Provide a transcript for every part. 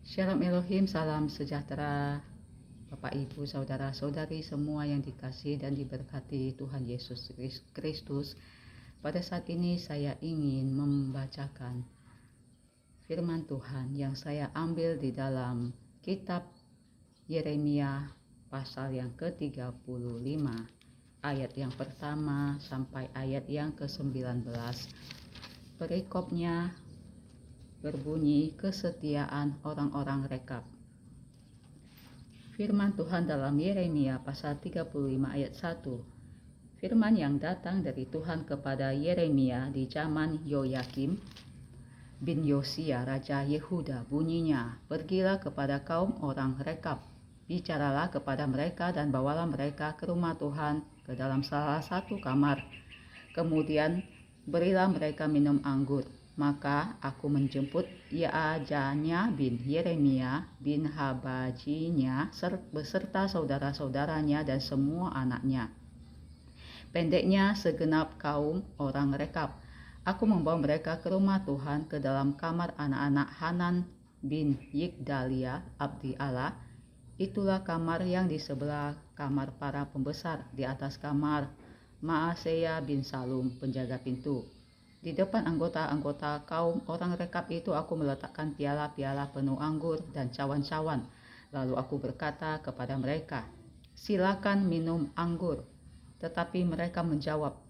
Shalom Elohim, salam sejahtera Bapak Ibu, Saudara-saudari semua yang dikasihi dan diberkati Tuhan Yesus Kristus. Pada saat ini saya ingin membacakan firman Tuhan yang saya ambil di dalam kitab Yeremia pasal yang ke-35 ayat yang pertama sampai ayat yang ke-19. Perikopnya berbunyi kesetiaan orang-orang rekab. Firman Tuhan dalam Yeremia pasal 35 ayat 1. Firman yang datang dari Tuhan kepada Yeremia di zaman Yoyakim bin Yosia Raja Yehuda bunyinya, pergilah kepada kaum orang rekab, bicaralah kepada mereka dan bawalah mereka ke rumah Tuhan ke dalam salah satu kamar. Kemudian berilah mereka minum anggur. Maka aku menjemput Yaajanya bin Yeremia bin Habajinya beserta saudara-saudaranya dan semua anaknya. Pendeknya segenap kaum orang rekab. Aku membawa mereka ke rumah Tuhan ke dalam kamar anak-anak Hanan bin Yigdalia abdi Allah. Itulah kamar yang di sebelah kamar para pembesar, di atas kamar Maaseya bin Salum penjaga pintu. Di depan anggota-anggota kaum orang rekab itu aku meletakkan piala-piala penuh anggur dan cawan-cawan. Lalu aku berkata kepada mereka, silakan minum anggur. Tetapi mereka menjawab,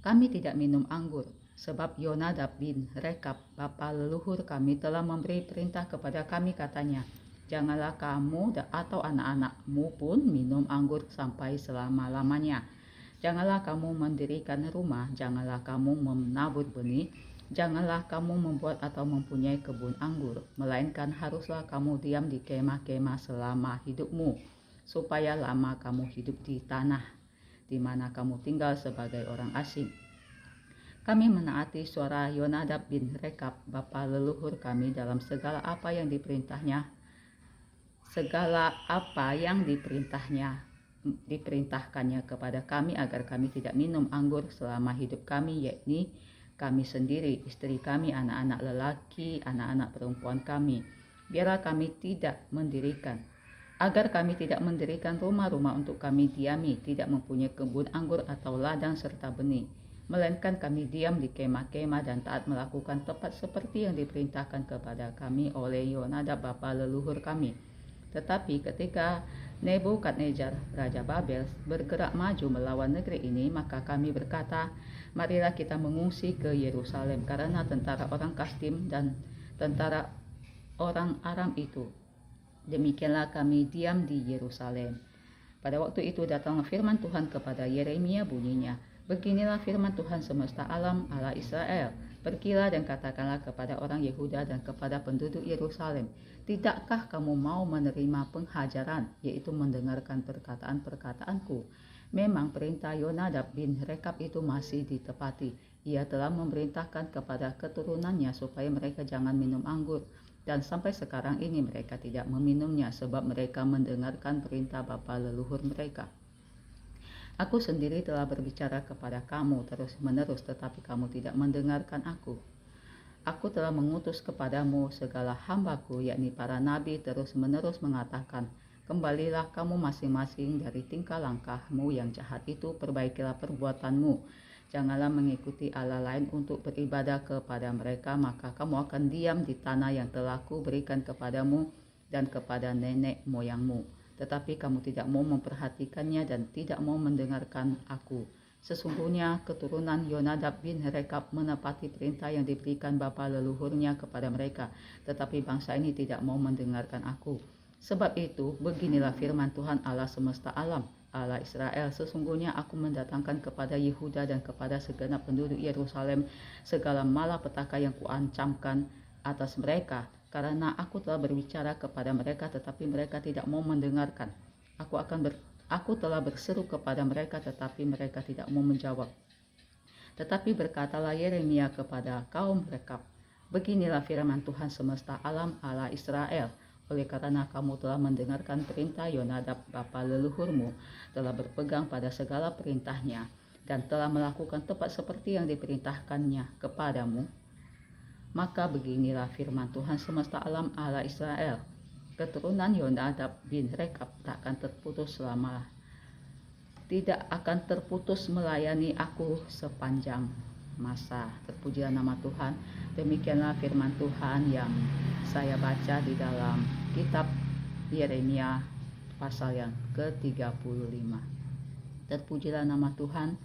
kami tidak minum anggur, sebab Yonadab bin Rekab, bapa leluhur kami, telah memberi perintah kepada kami, katanya, janganlah kamu atau anak-anakmu pun minum anggur sampai selama-lamanya. Janganlah kamu mendirikan rumah, janganlah kamu menabur benih, janganlah kamu membuat atau mempunyai kebun anggur, melainkan haruslah kamu diam di kemah-kemah selama hidupmu, supaya lama kamu hidup di tanah di mana kamu tinggal sebagai orang asing. Kami menaati suara Yonadab bin Rekab, bapa leluhur kami, dalam segala apa yang diperintahkannya kepada kami, agar kami tidak minum anggur selama hidup kami, yakni kami sendiri, istri kami, anak-anak lelaki, anak-anak perempuan kami. Biarlah kami tidak mendirikan, agar kami tidak mendirikan rumah-rumah untuk kami diami, tidak mempunyai kebun anggur atau ladang serta benih, melainkan kami diam di kemah-kemah dan taat melakukan tepat seperti yang diperintahkan kepada kami oleh Yonadab bapa leluhur kami. Tetapi ketika Nebukadnezar Raja Babel bergerak maju melawan negeri ini, maka kami berkata, marilah kita mengungsi ke Yerusalem, karena tentara orang Kasdim dan tentara orang Aram itu. Demikianlah kami diam di Yerusalem. Pada waktu itu datang firman Tuhan kepada Yeremia bunyinya, beginilah firman Tuhan semesta alam Allah Israel, pergilah dan katakanlah kepada orang Yehuda dan kepada penduduk Yerusalem, tidakkah kamu mau menerima penghajaran, yaitu mendengarkan perkataan-perkataanku? Memang perintah Yonadab bin Rekab itu masih ditepati. Ia telah memerintahkan kepada keturunannya supaya mereka jangan minum anggur, dan sampai sekarang ini mereka tidak meminumnya, sebab mereka mendengarkan perintah bapa leluhur mereka. Aku sendiri telah berbicara kepada kamu terus-menerus, tetapi kamu tidak mendengarkan aku. Aku telah mengutus kepadamu segala hambaku, yakni para nabi, terus-menerus mengatakan, kembalilah kamu masing-masing dari tingkah langkahmu yang jahat itu, perbaikilah perbuatanmu. Janganlah mengikuti Allah lain untuk beribadah kepada mereka, maka kamu akan diam di tanah yang telah kuberikan kepadamu dan kepada nenek moyangmu. Tetapi kamu tidak mau memperhatikannya dan tidak mau mendengarkan aku. Sesungguhnya keturunan Yonadab bin Rekab menepati perintah yang diberikan bapa leluhurnya kepada mereka, tetapi bangsa ini tidak mau mendengarkan aku. Sebab itu, beginilah firman Tuhan Allah semesta alam, Allah Israel, sesungguhnya aku mendatangkan kepada Yehuda dan kepada segenap penduduk Yerusalem segala malapetaka yang kuancamkan atas mereka, karena aku telah berbicara kepada mereka, tetapi mereka tidak mau mendengarkan. Aku telah berseru kepada mereka, tetapi mereka tidak mau menjawab. Tetapi berkatalah Yeremia kepada kaum rekab, beginilah firman Tuhan semesta alam Allah Israel, oleh karena kamu telah mendengarkan perintah Yonadab bapa leluhurmu, telah berpegang pada segala perintahnya, dan telah melakukan tepat seperti yang diperintahkannya kepadamu, Maka beginilah firman Tuhan semesta alam Allah Israel. Keturunan Yonadab bin Rekab tak akan terputus tidak akan terputus melayani aku sepanjang masa. Terpujilah nama Tuhan. Demikianlah firman Tuhan yang saya baca di dalam kitab Yeremia pasal yang ke-35. Terpujilah nama Tuhan.